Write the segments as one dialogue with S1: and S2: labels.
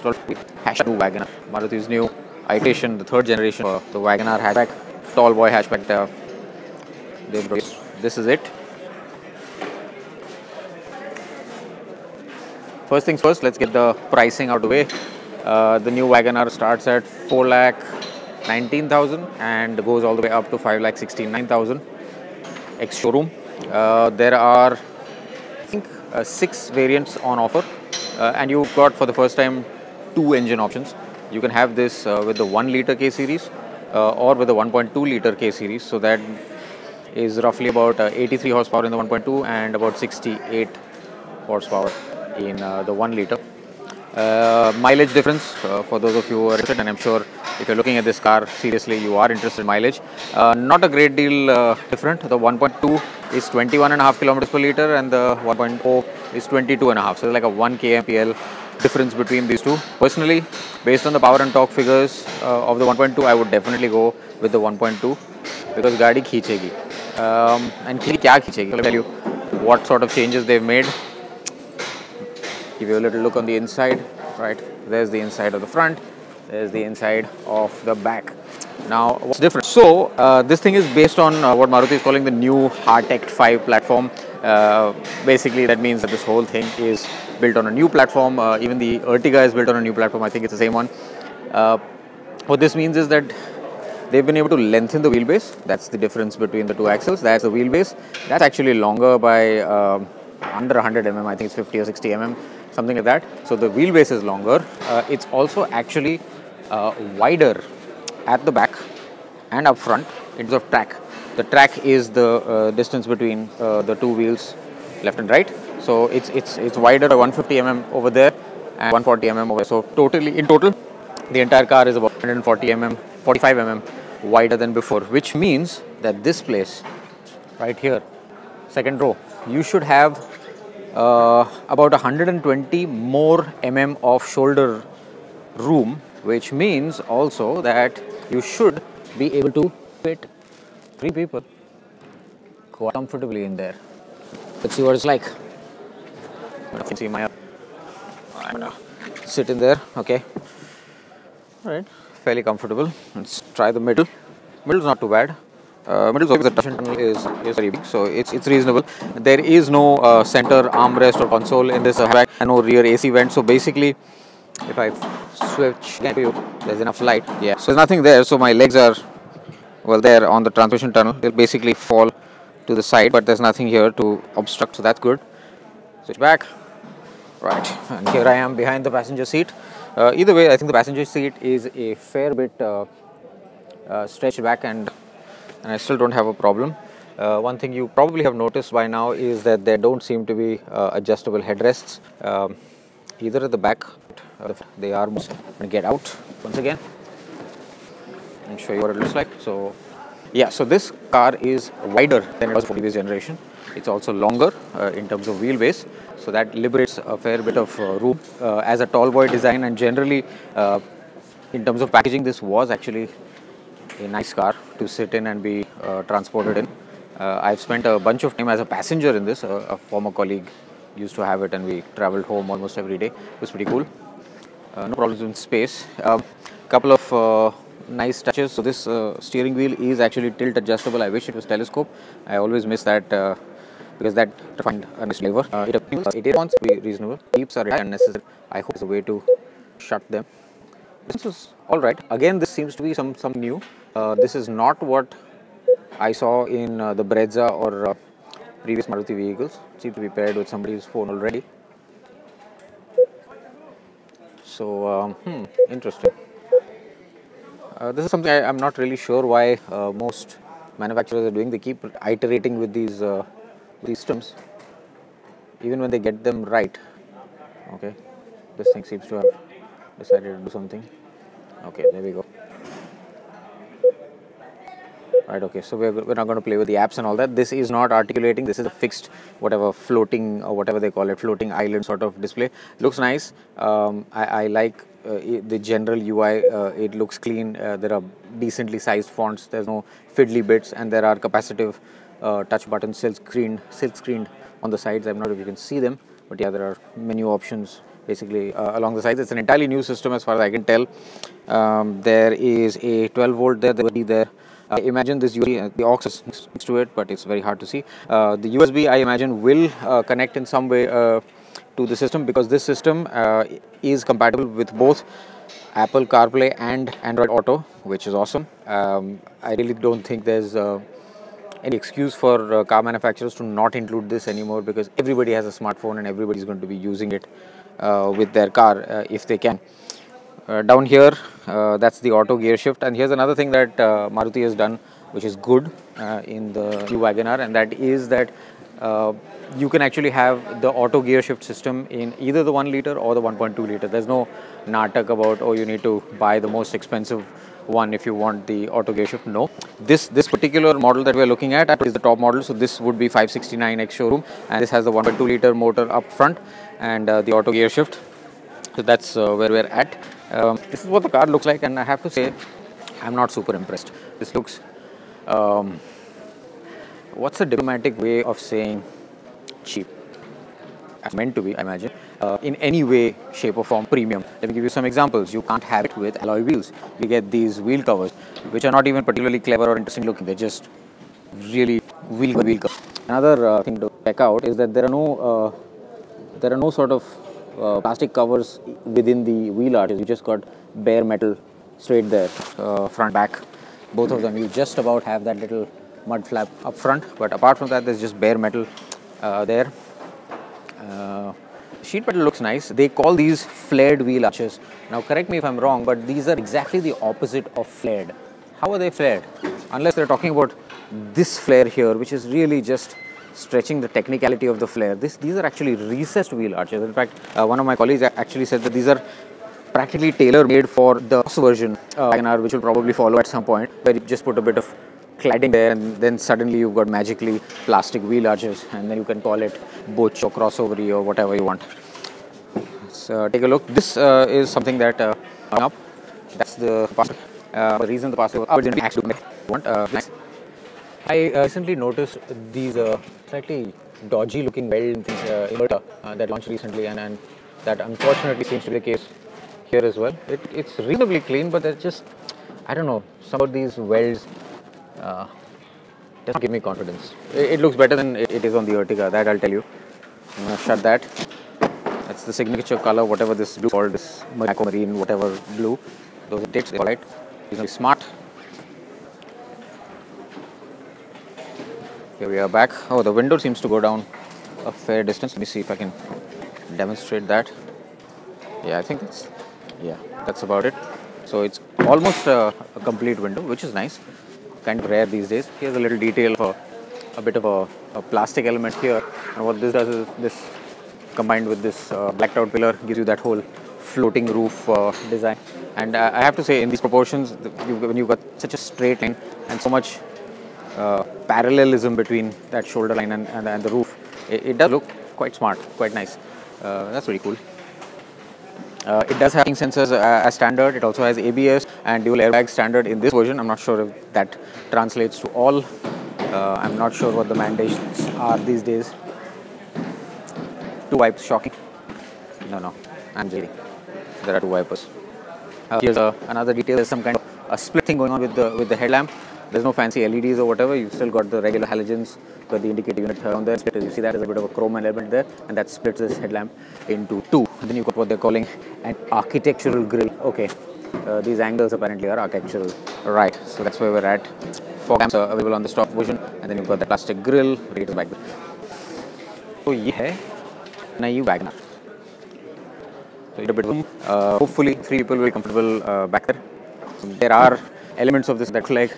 S1: called Big New WagonR. Maruti's new iteration, the third generation of the WagonR hatchback, tall boy hatchback. This is it. First things first, let's get the pricing out of the way. The new WagonR starts at 4,19,000 and goes all the way up to 5,69,000 ex showroom. There are, I think, 6 variants on offer, and you've got for the first time 2 engine options. You can have this with the 1 liter K series or with the 1.2 liter K series. So that is roughly about 83 horsepower in the 1.2 and about 68 horsepower in the 1 liter. Mileage difference for those of you who are interested, and I'm sure if you're looking at this car seriously, you are interested in mileage. Not a great deal different. The 1.2 is 21.5 kilometers per liter and the 1.0 is 22.5. So there's like a 1 kmpl difference between these two. Personally, based on the power and torque figures of the 1.2, I would definitely go with the 1.2 because gaadi khichegi. And kya khichegi? I'll tell you what sort of changes they've made. Give you a little look on the inside, right? There's the inside of the front, there's the inside of the back. Now, what's different? So, this thing is based on what Maruti is calling the new Headrests 5 platform. Basically, that means that this whole thing is built on a new platform. Even the Ertiga is built on a new platform. I think it's the same one. What this means is that they've been able to lengthen the wheelbase. That's the difference between the two axles. That's the wheelbase. That's actually longer by under 100 mm. I think it's 50 or 60 mm. Something like that. So the wheelbase is longer. It's also actually wider at the back and up front in terms of track. The track is the distance between the two wheels, left and right. So it's wider by 150 mm over there and 140 mm over there. So in total, the entire car is about 140 mm, 45 mm wider than before, which means that this place right here, second row, you should have about 120 more mm of shoulder room, which means also that you should be able to fit 3 people quite comfortably in there. Let's see what it's like. I'm gonna sit in there. Okay, all right, fairly comfortable. Let's try the middle. Middle's not too bad. Middle of the traction tunnel is very big, so it's reasonable. There is no center armrest or console in this hatchback, and no rear AC vent. So basically, if I switch, there's enough light. Yeah, so there's nothing there. So my legs are there on the transmission tunnel. They'll basically fall to the side, but there's nothing here to obstruct. So that's good. Switch back. Right, and here I am behind the passenger seat. Either way, I think the passenger seat is a fair bit stretched back, and I still don't have a problem. One thing you probably have noticed by now is that there don't seem to be adjustable headrests either at the back. They are going to get out once again and show you what it looks like. So yeah, so this car is wider than it was for the previous generation. It's also longer in terms of wheelbase, so that liberates a fair bit of room. As a tall boy design, and generally in terms of packaging, this was actually a nice car to sit in and be transported in. I've spent a bunch of time as a passenger in this. A former colleague used to have it, and we traveled home almost every day. It was pretty cool. No problems in space. Couple of nice touches. So this steering wheel is actually tilt adjustable. I wish it was telescope. I always miss that because that find a nice flavor. It wants to be reasonable. Beeps are unnecessary. I hope there's a way to shut them. This is all right. Again, this seems to be something new. This is not what I saw in the Brezza or previous Maruti vehicles. It seems to be paired with somebody's phone already. So, interesting. This is something I'm not really sure why most manufacturers are doing. They keep iterating with these systems, even when they get them right. Okay, this thing seems to have decided to do something. Okay, there we go. Right, okay, so we're not going to play with the apps and all that. This is not articulating. This is a fixed, whatever, floating or whatever they call it, floating island sort of display. Looks nice. I like the general UI. It looks clean. There are decently sized fonts. There's no fiddly bits, and there are capacitive touch buttons silk screened on the sides. I'm not sure if you can see them, but yeah, there are menu options basically along the sides. It's an entirely new system as far as I can tell. There is a 12 volt there. There will be there. Imagine this USB, the aux is next to it, but it's very hard to see. The USB, I imagine, will connect in some way to the system, because this system is compatible with both Apple CarPlay and Android Auto, which is awesome. I really don't think there's any excuse for car manufacturers to not include this anymore, because everybody has a smartphone and everybody's going to be using it with their car if they can. Down here, that's the auto gear shift, and here's another thing that Maruti has done, which is good in the new WagonR, and that is that you can actually have the auto gear shift system in either the 1 liter or the 1.2 liter. There's no natak about, oh, you need to buy the most expensive one if you want the auto gear shift. No, this particular model that we're looking at is the top model, so this would be 569 X showroom, and this has the 1.2 liter motor up front and the auto gear shift. So that's where we're at. This is what the car looks like, and I have to say, I'm not super impressed. This looks, what's a diplomatic way of saying cheap? It's meant to be, I imagine, in any way, shape or form, premium. Let me give you some examples. You can't have it with alloy wheels. You get these wheel covers, which are not even particularly clever or interesting looking. They're just really wheel covers. Another thing to check out is that there are no sort of plastic covers within the wheel arches. You just got bare metal straight there, front, back, both of them. You just about have that little mud flap up front, but apart from that, there's just bare metal there. Sheet metal looks nice. They call these flared wheel arches. Now correct me if I'm wrong, but these are exactly the opposite of flared. How are they flared? Unless they're talking about this flare here, which is really just stretching the technicality of the flare. These are actually recessed wheel arches. In fact, one of my colleagues actually said that these are practically tailor-made for the version WagonR, which will probably follow at some point, where you just put a bit of cladding there, and then suddenly you've got magically plastic wheel arches, and then you can call it butch or crossover or whatever you want. So take a look. This is something that up. That's the passenger. The reason the passenger actually want nice. I recently noticed these slightly dodgy looking weld things inverter that launched recently, and that unfortunately seems to be the case here as well. It's reasonably clean, but they're just, I don't know, some of these welds doesn't give me confidence. It looks better than it is on the Ertiga, that I'll tell you. I'm going to shut that. That's the signature color, whatever this blue called, this aquamarine, whatever blue. Those are dates, they're right. Reasonably smart. Here we are back. Oh, the window seems to go down a fair distance. Let me see if I can demonstrate that. Yeah, I think that's about it. So it's almost a complete window, which is nice. Kind of rare these days. Here's a little detail for a bit of a plastic element here. And what this does is this, combined with this blacked out pillar, gives you that whole floating roof design. And I have to say, in these proportions, when you've got such a straight line and so much parallelism between that shoulder line and the roof, it does look quite smart, quite nice. That's pretty cool. It does have sensors as standard. It also has ABS and dual airbag standard in this version. I'm not sure if that translates to all. I'm not sure what the mandates are these days. 2 wipers, shocking. No, I'm joking. There are 2 wipers. Here's another detail. There's some kind of a split thing going on with the headlamp. There's no fancy LEDs or whatever. You've still got the regular halogens, got the indicator unit on there. You see that there's a bit of a chrome element there, and that splits this headlamp into 2. Then you've got what they're calling an architectural grille. Okay, these angles apparently are architectural. Right, so that's where we're at. Fog lamps are available on the stock version, and then you've got the plastic grille right back there. So this is new WagonR. So a bit of room. Hopefully 3 people will be comfortable back there. There are elements of this that like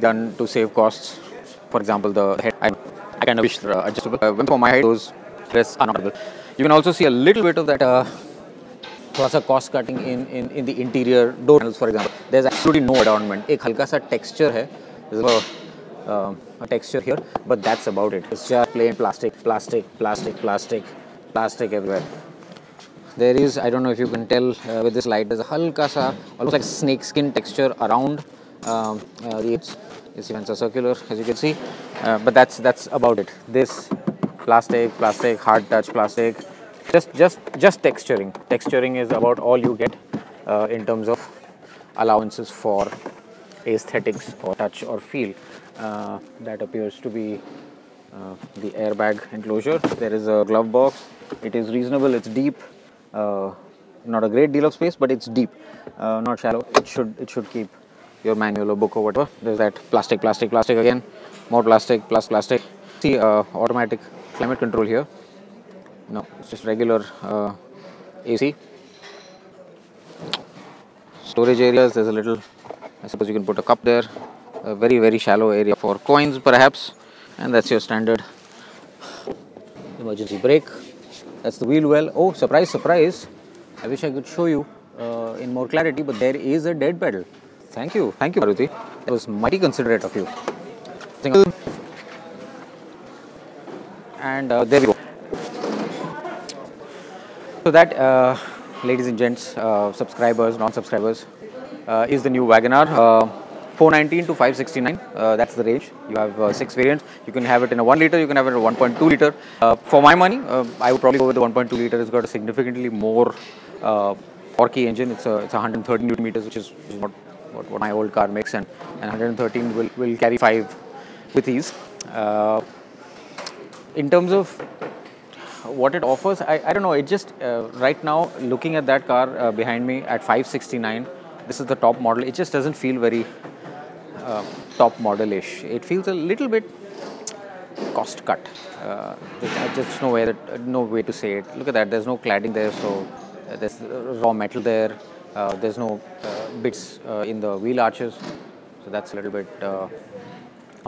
S1: done to save costs. For example, the head, I kind of wish they're adjustable. For my height, those headrests are not available. You can also see a little bit of that cost cutting in the interior door panels, for example. There's absolutely no adornment. एक हल्का सा texture है. There's a texture here, but that's about it. It's just plain plastic everywhere. There is, I don't know if you can tell with this light, there's a halka sa, almost like snake skin texture around the edge. It's even so circular, as you can see, but that's about it. This plastic, hard touch plastic, Just texturing. Texturing is about all you get in terms of allowances for aesthetics or touch or feel. That appears to be the airbag enclosure. There is a glove box. It is reasonable. It's deep. Not a great deal of space, but it's deep, not shallow. It should keep your manual or book or whatever. There's that plastic again. More plastic plus plastic. See automatic climate control here. No, it's just regular AC. Storage areas, there's a little, I suppose you can put a cup there. A very shallow area for coins perhaps. And that's your standard emergency brake. That's the wheel well. Oh, surprise. I wish I could show you in more clarity, but there is a dead pedal. Thank you Maruti. That was mighty considerate of you. And there we go. So that, ladies and gents, subscribers, non-subscribers, is the new WagonR. 419 to 569, that's the range. You have 6 variants. You can have it in a 1 liter, you can have it in a 1.2 liter. For my money, I would probably go with the 1.2 liter. It's got a significantly more torquey engine. It's 113 Newton meters, which is what my old car makes, and 113 will carry 5 with ease. In terms of what it offers, I don't know. It just right now, looking at that car behind me at 569, this is the top model. It just doesn't feel very top model-ish. It feels a little bit cost cut. Just no way to say it. Look at that. There's no cladding there, so there's raw metal there. There's no bits in the wheel arches, so that's a little bit of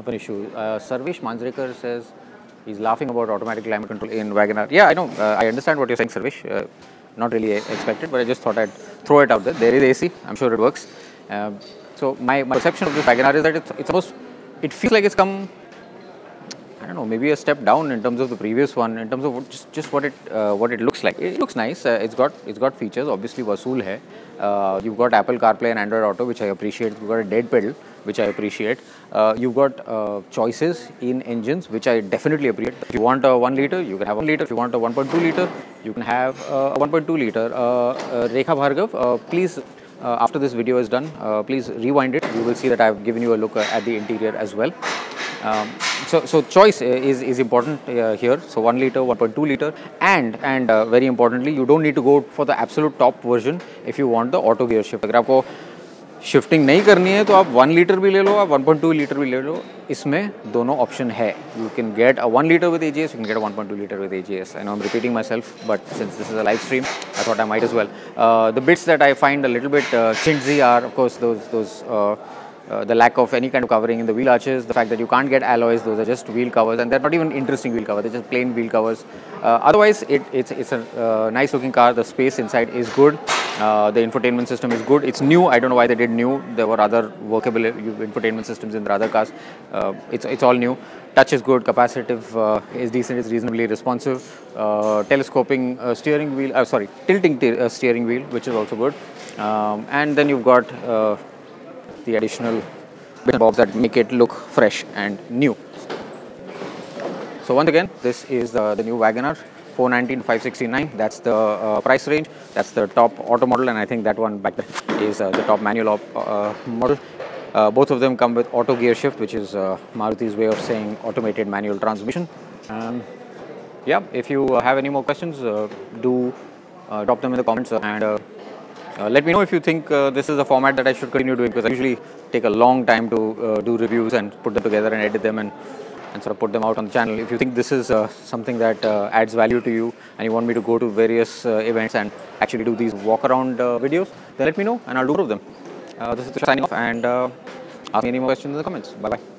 S1: an issue. Sarvesh Manjrekar says he's laughing about automatic climate control in WagonR. Yeah, I know. I understand what you're saying, Sarvesh. Not really expected, but I just thought I'd throw it out there. There is AC. I'm sure it works. So my perception of this WagonR is that it's almost, it feels like it's come, I don't know, maybe a step down in terms of the previous one, in terms of just what it looks like. It looks nice. It's got features. Obviously, vasool hai. You've got Apple CarPlay and Android Auto, which I appreciate. You've got a dead pedal, which I appreciate. You've got choices in engines, which I definitely appreciate. If you want a 1 liter, you can have 1 liter. If you want a 1.2 liter, you can have a 1.2 liter. Rekha Bhargav, please, after this video is done, please rewind it. You will see that I've given you a look at the interior as well. So choice is important here. So 1 liter, 1.2 liter, and very importantly, you don't need to go for the absolute top version if you want the auto gear shift. अगर आपको shifting नहीं करनी है तो आप 1 litre भी ले लो, आप 1.2 लीटर भी ले लो. इसमें दोनों ऑप्शन है. You can get a 1 liter with AGS, you can get a 1.2 liter with AGS. I know I'm repeating myself, but since this is a live stream, I thought I might as well. The bits that I find a little bit chintzy are, of course, the lack of any kind of covering in the wheel arches, the fact that you can't get alloys. Those are just wheel covers, and they're not even interesting wheel covers. They're just plain wheel covers. Otherwise, it's a nice looking car. The space inside is good. The infotainment system is good. It's new. I don't know why they did new. There were other workable infotainment systems in the other cars. It's all new. Touch is good. Capacitive is decent. It's reasonably responsive. Telescoping steering wheel. Tilting steering wheel, which is also good. And then you've got the additional bits and bobs that make it look fresh and new. So once again, this is the new WagonR 419 to 569. That's the price range. That's the top auto model, and I think that one back there is the top manual model. Both of them come with auto gear shift, which is Maruti's way of saying automated manual transmission. Yeah, if you have any more questions, do drop them in the comments, and let me know if you think this is a format that I should continue doing, because I usually take a long time to do reviews and put them together and edit them and sort of put them out on the channel. If you think this is something that adds value to you and you want me to go to various events and actually do these walk around videos, then let me know and I'll do more of them. This is signing off, and ask me any more questions in the comments. Bye bye.